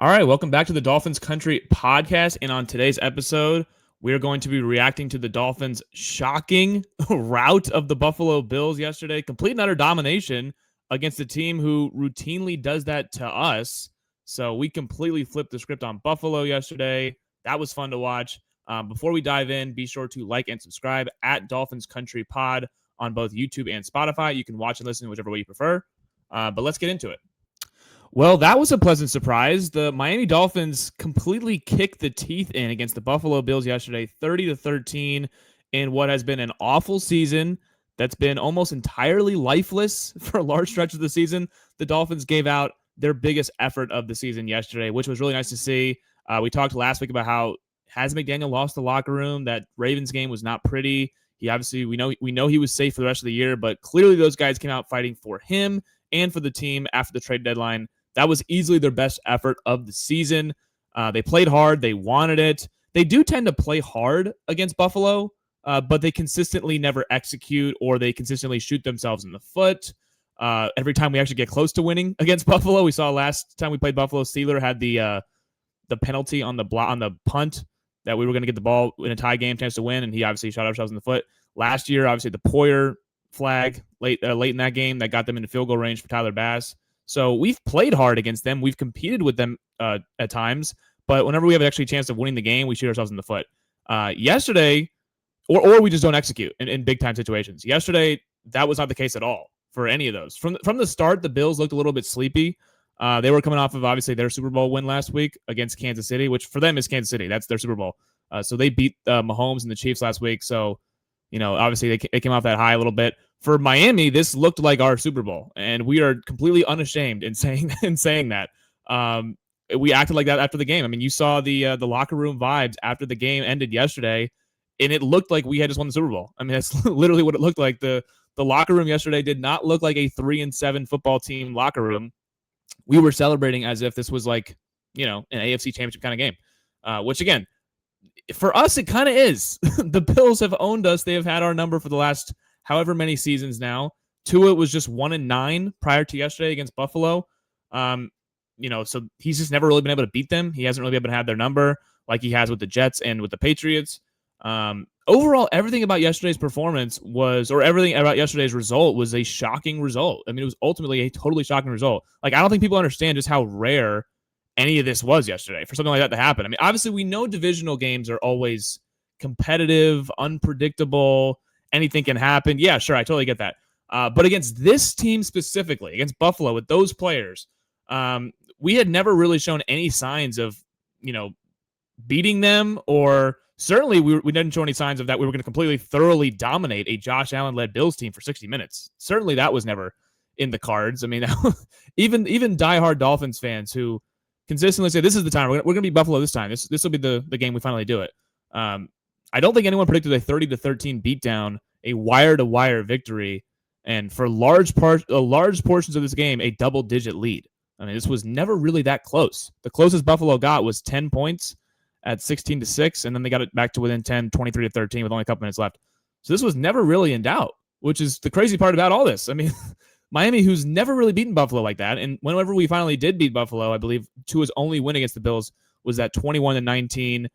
All right, welcome back to the Dolphins Country podcast. And on today's episode, we are going to be reacting to the Dolphins' shocking rout of the Buffalo Bills yesterday. Complete and utter domination against a team who routinely does that to us. So we completely flipped the script on Buffalo yesterday. That was fun to watch. Before we dive in, be sure to like and subscribe at Dolphins Country Pod on both YouTube and Spotify. You can watch and listen whichever way you prefer. But let's get into it. Well, that was a pleasant surprise. The Miami Dolphins completely kicked the teeth in against the Buffalo Bills yesterday, 30-13, in what has been an awful season that's been almost entirely lifeless for a large stretch of the season. The Dolphins gave out their biggest effort of the season yesterday, which was really nice to see. We talked last week about how has McDaniel lost the locker room. That Ravens game was not pretty. He obviously, we know he was safe for the rest of the year, but clearly those guys came out fighting for him and for the team after the trade deadline. That was easily their best effort of the season. They played hard. They wanted it. They do tend to play hard against Buffalo, but they consistently never execute, or they consistently shoot themselves in the foot. Every time we actually get close to winning against Buffalo, we saw last time we played Buffalo, Steeler had the penalty on the punt that we were going to get the ball in a tie game, chance to win, and he obviously shot ourselves in the foot. Last year, obviously the Poyer flag late in that game that got them into field goal range for Tyler Bass. So we've played hard against them. We've competed with them at times, but whenever we have actually a chance of winning the game, we shoot ourselves in the foot. Yesterday, or we just don't execute in big time situations. Yesterday, that was not the case at all for any of those. From the start, the Bills looked a little bit sleepy. They were coming off of obviously their Super Bowl win last week against Kansas City, which for them is Kansas City. That's their Super Bowl. So they beat Mahomes and the Chiefs last week. So, obviously they came off that high a little bit. For Miami, this looked like our Super Bowl, and we are completely unashamed in saying that. We acted like that after the game. I mean, you saw the locker room vibes after the game ended yesterday, and it looked like we had just won the Super Bowl. I mean, that's literally what it looked like. The locker room yesterday did not look like a 3-7 football team locker room. We were celebrating as if this was like, an AFC Championship kind of game, which again, for us, it kind of is. The Bills have owned us. They have had our number for the last however many seasons now. Tua was just 1-9 prior to yesterday against Buffalo. So he's just never really been able to beat them. He hasn't really been able to have their number like he has with the Jets and with the Patriots. Overall, everything about yesterday's performance everything about yesterday's result was a shocking result. I mean, it was ultimately a totally shocking result. Like, I don't think people understand just how rare any of this was yesterday for something like that to happen. I mean, obviously, we know divisional games are always competitive, unpredictable. Anything can happen. Yeah, sure, I totally get that. But against this team specifically, against Buffalo with those players, we had never really shown any signs of, beating them, or certainly we didn't show any signs of that we were going to completely thoroughly dominate a Josh Allen-led Bills team for 60 minutes. Certainly that was never in the cards. I mean, even diehard Dolphins fans who consistently say, this is the time, we're going to beat Buffalo this time. This will be the game we finally do it. I don't think anyone predicted a 30-13 beatdown, a wire-to-wire victory, and for large portions of this game, a double-digit lead. I mean, this was never really that close. The closest Buffalo got was 10 points at 16-6, and then they got it back to within 10, 23-13 with only a couple minutes left. So this was never really in doubt, which is the crazy part about all this. I mean, Miami, who's never really beaten Buffalo like that, and whenever we finally did beat Buffalo, I believe Tua's only win against the Bills was that 21-19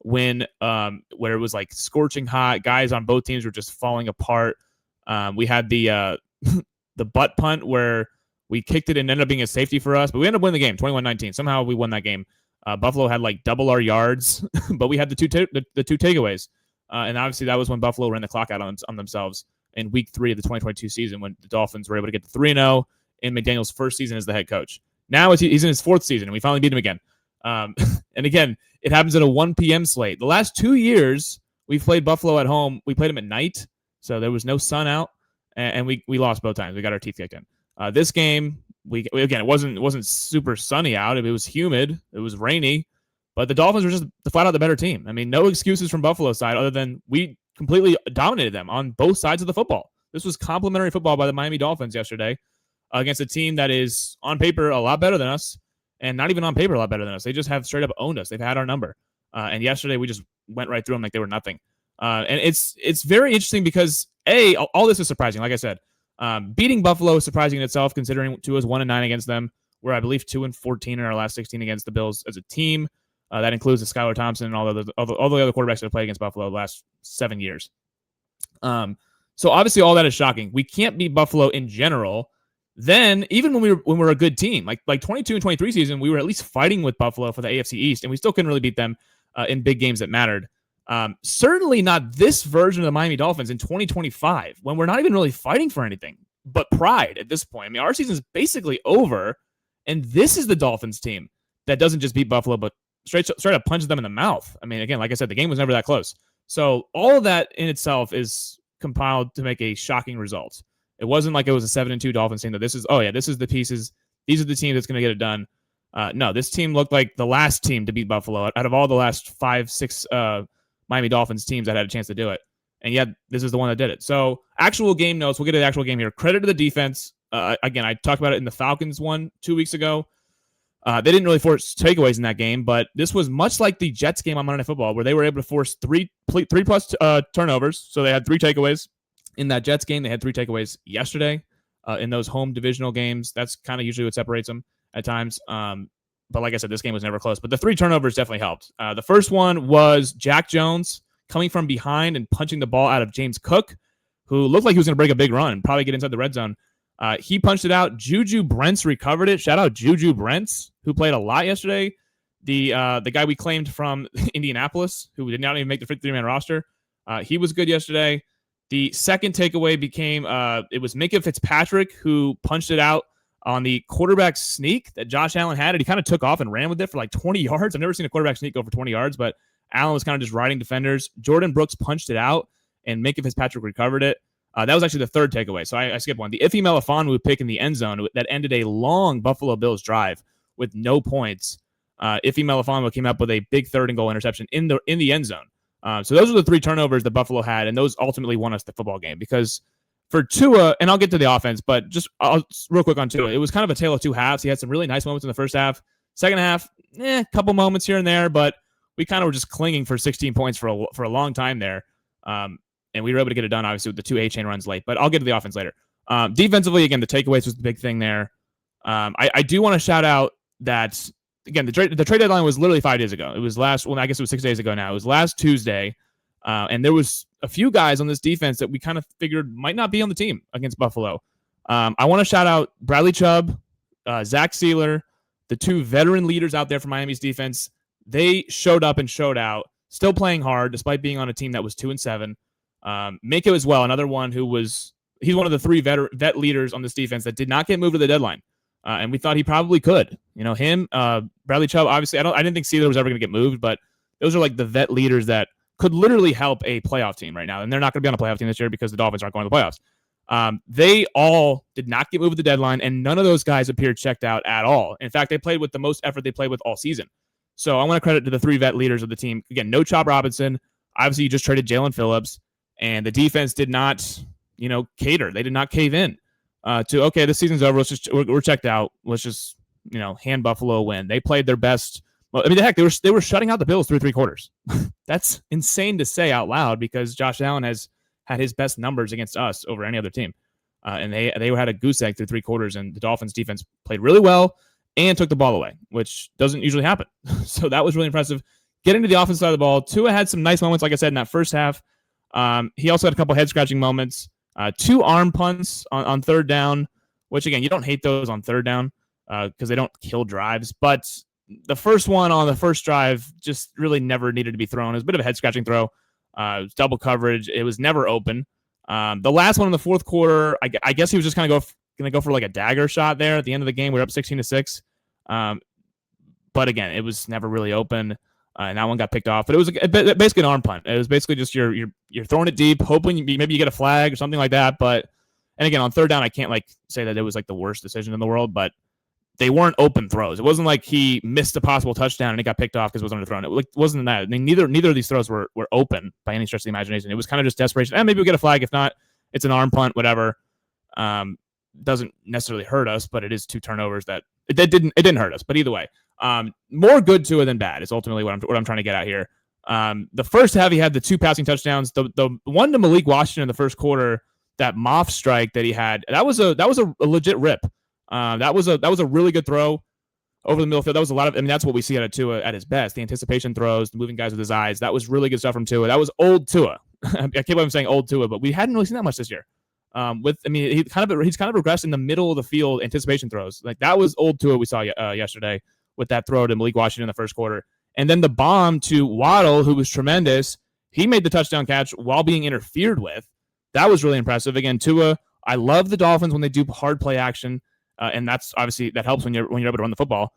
win, where it was like scorching hot. Guys on both teams were just falling apart. We had the butt punt where we kicked it and ended up being a safety for us, but we ended up winning the game 21-19. Somehow we won that game. Buffalo had like double our yards, but we had the two takeaways. And obviously that was when Buffalo ran the clock out on themselves in week 3 of the 2022 season, when the Dolphins were able to get to 3-0 in McDaniel's first season as the head coach. Now he's in his 4th season, and we finally beat him again. And again, it happens at a 1 p.m. slate. The last 2 years, we've played Buffalo at home. We played them at night, so there was no sun out, and we lost both times. We got our teeth kicked in. This game, it wasn't super sunny out. It was humid. It was rainy, but the Dolphins were just flat out the better team. I mean, no excuses from Buffalo's side other than we completely dominated them on both sides of the football. This was complimentary football by the Miami Dolphins yesterday against a team that is on paper a lot better than us, and not even on paper a lot better than us. They just have straight up owned us. They've had our number. And yesterday we just went right through them like they were nothing. And it's very interesting because, all this is surprising. Like I said, beating Buffalo is surprising in itself, considering Tua's 1-9 against them. We're, I believe, 2-14 in our last 16 against the Bills as a team. That includes the Skylar Thompson and all the other quarterbacks that have played against Buffalo the last 7 years. So obviously all that is shocking. We can't beat Buffalo in general. Then even when we were a good team, like 22 and 23 season, we were at least fighting with Buffalo for the AFC East, and we still couldn't really beat them in big games that mattered. Certainly not this version of the Miami Dolphins in 2025, when we're not even really fighting for anything but pride at this point. I mean, our season is basically over, and this is the Dolphins team that doesn't just beat Buffalo, but straight up punches them in the mouth. I mean, again, like I said, the game was never that close. So all of that in itself is compiled to make a shocking result. It wasn't like it was a 7-2 Dolphins team that this is the pieces. These are the team that's going to get it done. No, this team looked like the last team to beat Buffalo out of all the last 5-6 Miami Dolphins teams that had a chance to do it. And yet this is the one that did it. So actual game notes, we'll get to the actual game here. Credit to the defense. Again, I talked about it in the Falcons one 2 weeks ago. They didn't really force takeaways in that game, but this was much like the Jets game on Monday Night Football, where they were able to force three plus turnovers. So they had 3 takeaways in that Jets game. They had 3 takeaways yesterday in those home divisional games. That's kind of usually what separates them at times. But like I said, this game was never close. But the 3 turnovers definitely helped. The first one was Jack Jones coming from behind and punching the ball out of James Cook, who looked like he was going to break a big run and probably get inside the red zone. He punched it out. Juju Brents recovered it. Shout out Juju Brents, who played a lot yesterday. The guy we claimed from Indianapolis, who did not even make the 53-man roster. He was good yesterday. The second takeaway became it was Minkah Fitzpatrick who punched it out on the quarterback sneak that Josh Allen had. And he kind of took off and ran with it for like 20 yards. I've never seen a quarterback sneak go for 20 yards, but Allen was kind of just riding defenders. Jordan Brooks punched it out, and Minkah Fitzpatrick recovered it. That was actually the third takeaway, so I skipped one. The Iffy Melifonwu pick in the end zone that ended a long Buffalo Bills drive with no points. Iffy Melifonwu came up with a big 3rd and goal interception in the end zone. So those are the 3 turnovers that Buffalo had, and those ultimately won us the football game. Because for Tua, and I'll get to the offense, but just real quick on Tua, it was kind of a tale of 2 halves. He had some really nice moments in the first half. Second half, a couple moments here and there, but we kind of were just clinging for 16 points for a long time there. And we were able to get it done, obviously, with the 2 A-chain runs late. But I'll get to the offense later. Defensively, again, the takeaways was the big thing there. I do want to shout out that, again, the trade deadline was literally 5 days ago. It was I guess it was 6 days ago now. It was last Tuesday. And there was a few guys on this defense that we kind of figured might not be on the team against Buffalo. I want to shout out Bradley Chubb, Zach Sealer, the 2 veteran leaders out there for Miami's defense. They showed up and showed out, still playing hard despite being on a team that was 2-7. Minkah as well, another one he's one of the 3 vet leaders on this defense that did not get moved to the deadline. And we thought he probably could. Him, Bradley Chubb, obviously, I didn't think Sealer was ever going to get moved, but those are like the vet leaders that could literally help a playoff team right now. And they're not going to be on a playoff team this year because the Dolphins aren't going to the playoffs. They all did not get moved to the deadline, and none of those guys appeared checked out at all. In fact, they played with the most effort they played with all season. So I want to credit to the 3 vet leaders of the team. Again, no Chop Robinson. Obviously, you just traded Jalen Phillips. And the defense did not, cater. They did not cave in to, okay, this season's over. We're checked out. Let's just, hand Buffalo a win. They played their best. Well, I mean, heck, they were shutting out the Bills through 3 quarters. That's insane to say out loud because Josh Allen has had his best numbers against us over any other team. And they had a goose egg through 3 quarters, and the Dolphins defense played really well and took the ball away, which doesn't usually happen. So that was really impressive. Getting to the offensive side of the ball, Tua had some nice moments, like I said, in that first half. He also had a couple head-scratching moments. 2 arm punts on 3rd down, which, again, you don't hate those on 3rd down because they don't kill drives. But the first one on the first drive just really never needed to be thrown. It was a bit of a head-scratching throw. It was double coverage. It was never open. The last one in the 4th quarter, I guess he was just going to go for like a dagger shot there at the end of the game. We were up 16-6. But, again, it was never really open. And that one got picked off, but it was basically an arm punt. It was basically just you're throwing it deep, hoping maybe you get a flag or something like that. But, and again, on 3rd down, I can't say that it was like the worst decision in the world, but they weren't open throws. It wasn't like he missed a possible touchdown and it got picked off because it was underthrown. It wasn't that. I mean, neither of these throws were open by any stretch of the imagination. It was kind of just desperation. And maybe we'll get a flag. If not, it's an arm punt, whatever. Doesn't necessarily hurt us, but it is 2 turnovers that it didn't hurt us. But either way. More good to it than bad is ultimately what I'm trying to get at here. The first half, he had the 2 passing touchdowns. The one to Malik Washington in the first quarter, that Moff strike that he had, that was a legit rip. That was a really good throw over the middle field. That was a lot of, that's what we see out of Tua at his best. The anticipation throws, the moving guys with his eyes. That was really good stuff from Tua. That was old Tua. I can't believe I'm saying old Tua, but we hadn't really seen that much this year. He's kind of regressed in the middle of the field anticipation throws. Like that was old Tua we saw yesterday with that throw to Malik Washington in the first quarter. And then the bomb to Waddle, who was tremendous. He made the touchdown catch while being interfered with. That was really impressive. Again, Tua, I love the Dolphins when they do hard play action. And that's obviously that helps when you're able to run the football,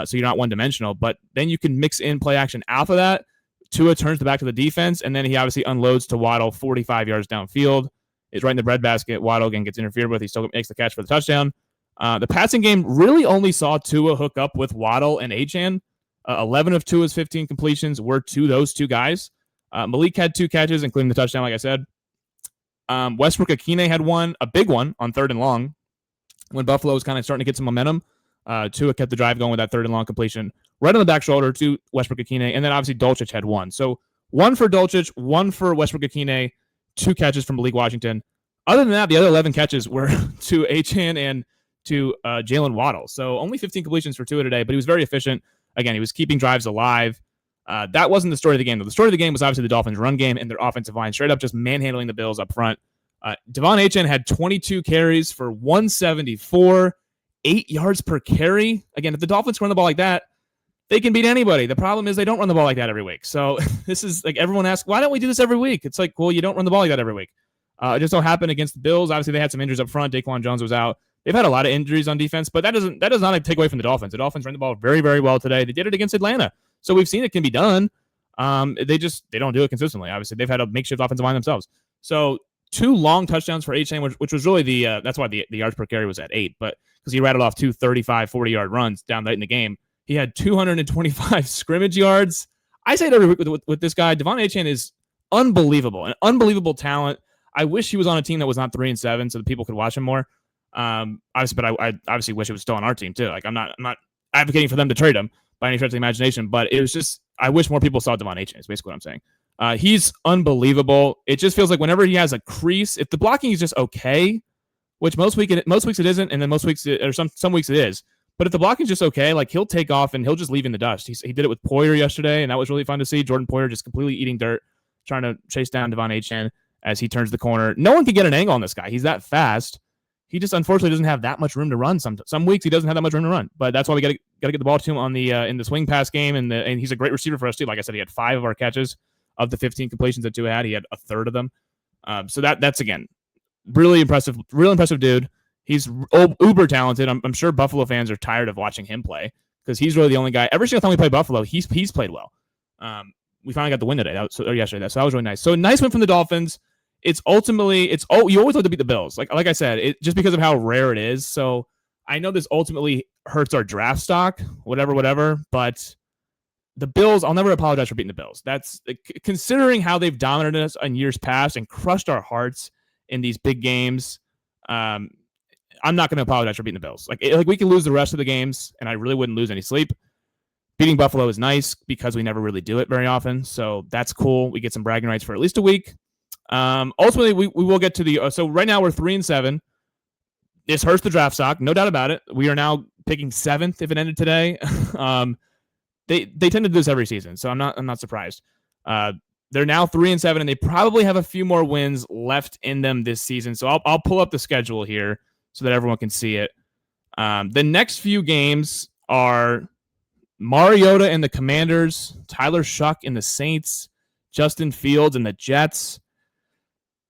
so you're not one-dimensional. But then you can mix in play action off of that. Tua turns the back to the defense, and then he obviously unloads to Waddle 45 yards downfield. Is right in the breadbasket. Waddle again gets interfered with. He still makes the catch for the touchdown. The passing game really only saw Tua hook up with Waddle and Achane. 11 of Tua's 15 completions were to those two guys. Malik had 2 catches, including the touchdown, like I said. Westbrook-Akine had one, a big one on 3rd and long, when Buffalo was kind of starting to get some momentum. Tua kept the drive going with that 3rd and long completion right on the back shoulder to Westbrook-Akine, and then obviously Dulcich had one. So 1 for Dulcich, 1 for Westbrook-Akine, 2 catches from Malik Washington. Other than that, the other 11 catches were to Achane and to Jalen Waddle. So only 15 completions for Tua today, but he was very efficient. Again, he was keeping drives alive. That wasn't the story of the game, though. The story of the game was obviously the Dolphins' run game and their offensive line, straight up just manhandling the Bills up front. Devon Achane had 22 carries for 174, 8 yards per carry. Again, if the Dolphins run the ball like that, they can beat anybody. The problem is they don't run the ball like that every week. So this is like everyone asks, why don't we do this every week? It's like, well, you don't run the ball like that every week. It just don't happen against the Bills. Obviously, they had some injuries up front. Daquan Jones was out. They've had a lot of injuries on defense, but that does not take away from the Dolphins. The Dolphins ran the ball very, very well today. They did it against Atlanta. So we've seen it can be done. They don't do it consistently. Obviously, they've had a makeshift offensive line themselves. So 2 long touchdowns for Achane, which was really that's why the yards per carry was at 8, but because he rattled off 2 35, 40-yard runs down late in the game. He had 225 scrimmage yards. I say it every week with this guy. Devon Achane is unbelievable, an unbelievable talent. I wish he was on a team that was not 3-7 so that people could watch him more. Obviously, but I obviously wish it was still on our team too. Like I'm not advocating for them to trade him by any stretch of the imagination, but it was just I wish more people saw Devon Achane. Is basically what I'm saying. He's unbelievable. It just feels like whenever he has a crease, if the blocking is just okay, which most weeks it isn't, and then most weeks or some weeks it is. But if the blocking is just okay, like he'll take off and he'll just leave in the dust. He did it with Poyer yesterday, and that was really fun to see. Jordan Poyer just completely eating dirt, trying to chase down Devon Achane as he turns the corner. No one can get an angle on this guy. He's that fast. He just unfortunately doesn't have that much room to run. Some weeks he doesn't have that much room to run, but that's why we got to get the ball to him on the in the swing pass game, and he's a great receiver for us too. Like I said, he had 5 of our catches of the 15 completions that Tua had. He had a third of them. So that's again really impressive dude. He's uber talented. I'm sure Buffalo fans are tired of watching him play because he's really the only guy. Every single time we play Buffalo, he's played well. We finally got the win today, yesterday. So that was really nice. So nice win from the Dolphins. You always have to beat the Bills. Like I said, just because of how rare it is. So I know this ultimately hurts our draft stock, whatever. But the Bills, I'll never apologize for beating the Bills. That's considering how they've dominated us in years past and crushed our hearts in these big games. I'm not going to apologize for beating the Bills. Like we can lose the rest of the games, and I really wouldn't lose any sleep. Beating Buffalo is nice because we never really do it very often, so that's cool. We get some bragging rights for at least a week. Ultimately, we will get to the. So right now we're 3-7. This hurts the draft stock, no doubt about it. We are now picking 7th if it ended today. They tend to do this every season, so I'm not surprised. They're now 3-7, and they probably have a few more wins left in them this season. So I'll pull up the schedule here so that everyone can see it. The next few games are Mariota and the Commanders, Tyler Shuck and the Saints, Justin Fields and the Jets.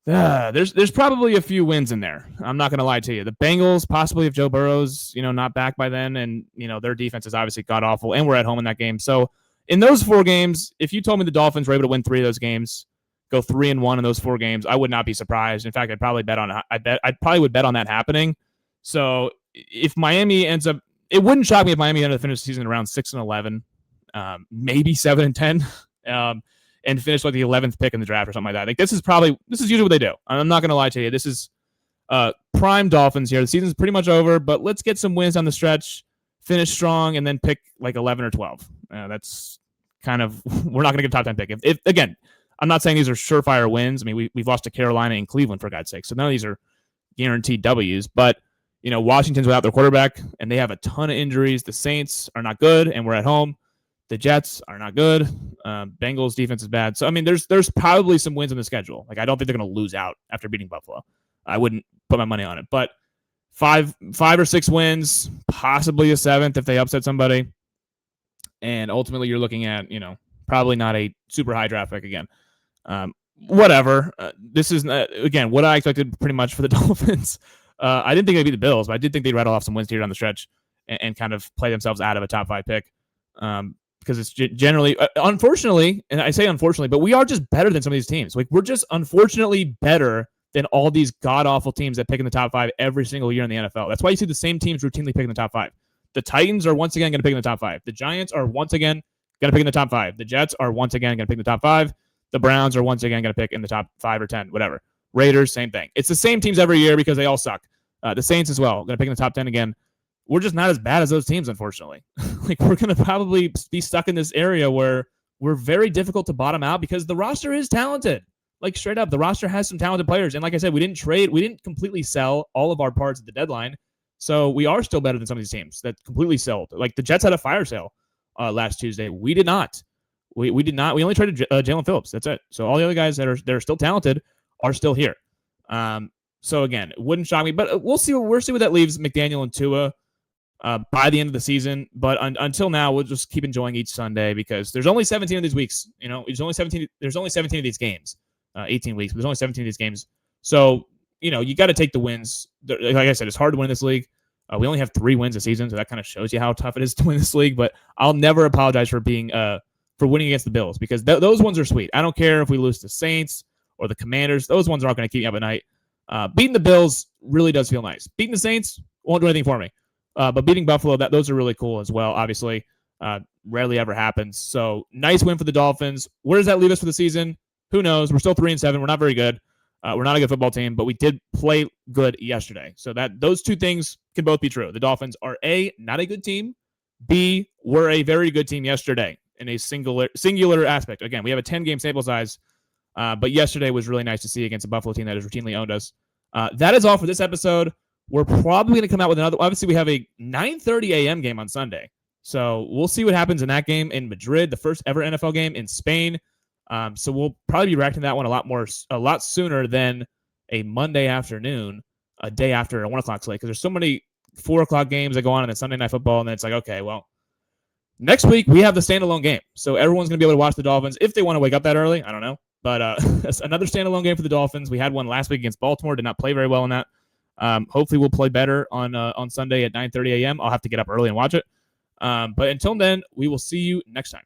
There's probably a few wins in there. I'm not going to lie to you. The Bengals, possibly if Joe Burrow's not back by then, and their defense is obviously god awful, and we're at home in that game. So in those 4 games, if you told me the Dolphins were able to win 3 of those games, go 3-1 in those 4 games, I would not be surprised. In fact, I'd probably bet on that happening. So if Miami ends up, it wouldn't shock me if Miami ended up finish the season around 6-11, maybe 7-10, and finish like the 11th pick in the draft or something like that. Like this is usually what they do. I'm not going to lie to you. This is prime Dolphins here. The season's pretty much over, but let's get some wins on the stretch, finish strong, and then pick like 11 or 12. That's kind of, we're not going to get a top 10 pick. If again, I'm not saying these are surefire wins. I mean, we've lost to Carolina and Cleveland, for God's sake. So none of these are guaranteed W's, but Washington's without their quarterback, and they have a ton of injuries. The Saints are not good, and we're at home. The Jets are not good. Bengals defense is bad. So, I mean, there's probably some wins on the schedule. Like, I don't think they're going to lose out after beating Buffalo. I wouldn't put my money on it. But five or six wins, possibly a seventh if they upset somebody. And ultimately, you're looking at, probably not a super high draft pick again. Whatever. This is, again, what I expected pretty much for the Dolphins. I didn't think they'd beat the Bills, but I did think they'd rattle off some wins here down the stretch and kind of play themselves out of a top 5 pick. Because it's generally, unfortunately, and I say unfortunately, but we are just better than some of these teams. Like, we're just unfortunately better than all these god-awful teams that pick in the top 5 every single year in the NFL. That's why you see the same teams routinely pick in the top 5. The Titans are once again going to pick in the top 5. The Giants are once again going to pick in the top 5. The Jets are once again going to pick in the top 5. The Browns are once again going to pick in the top 5 or 10, whatever. Raiders, same thing. It's the same teams every year because they all suck. The Saints as well, going to pick in the top 10 again. We're just not as bad as those teams, unfortunately. Like, we're going to probably be stuck in this area where we're very difficult to bottom out because the roster is talented. Like, straight up, the roster has some talented players. And like I said, we didn't completely sell all of our parts at the deadline. So we are still better than some of these teams that completely sold. Like, the Jets had a fire sale last Tuesday. We did not. We did not. We only traded Jalen Phillips. That's it. So all the other guys that are still talented are still here. So again, it wouldn't shock me, but we'll see what that leaves McDaniel and Tua by the end of the season. But until now, we'll just keep enjoying each Sunday because there's only 17 of these weeks. There's only 17 of these games. 18 weeks, but there's only 17 of these games. So, you got to take the wins. Like I said, it's hard to win this league. We only have 3 wins a season, so that kind of shows you how tough it is to win this league. But I'll never apologize for winning against the Bills because those ones are sweet. I don't care if we lose to Saints or the Commanders. Those ones aren't going to keep me up at night. Beating the Bills really does feel nice. Beating the Saints won't do anything for me. But beating Buffalo, those are really cool as well, obviously. Rarely ever happens. So, nice win for the Dolphins. Where does that leave us for the season? Who knows? We're still 3-7. We're not very good. We're not a good football team, but we did play good yesterday. So those two things can both be true. The Dolphins are A, not a good team. B, were a very good team yesterday in a singular aspect. Again, we have a 10-game sample size, but yesterday was really nice to see against a Buffalo team that has routinely owned us. That is all for this episode. We're probably going to come out with another. Obviously, we have a 9:30 a.m. game on Sunday. So we'll see what happens in that game in Madrid, the first ever NFL game in Spain. So we'll probably be reacting to that one a lot sooner than a Monday afternoon, a day after a 1 o'clock slate, because there's so many 4 o'clock games that go on in the Sunday Night Football, and then it's like, okay, well, next week we have the standalone game. So everyone's going to be able to watch the Dolphins if they want to wake up that early. I don't know. But another standalone game for the Dolphins. We had one last week against Baltimore, did not play very well in that. Hopefully we'll play better on Sunday at 9:30 a.m. I'll have to get up early and watch it. But until then, we will see you next time.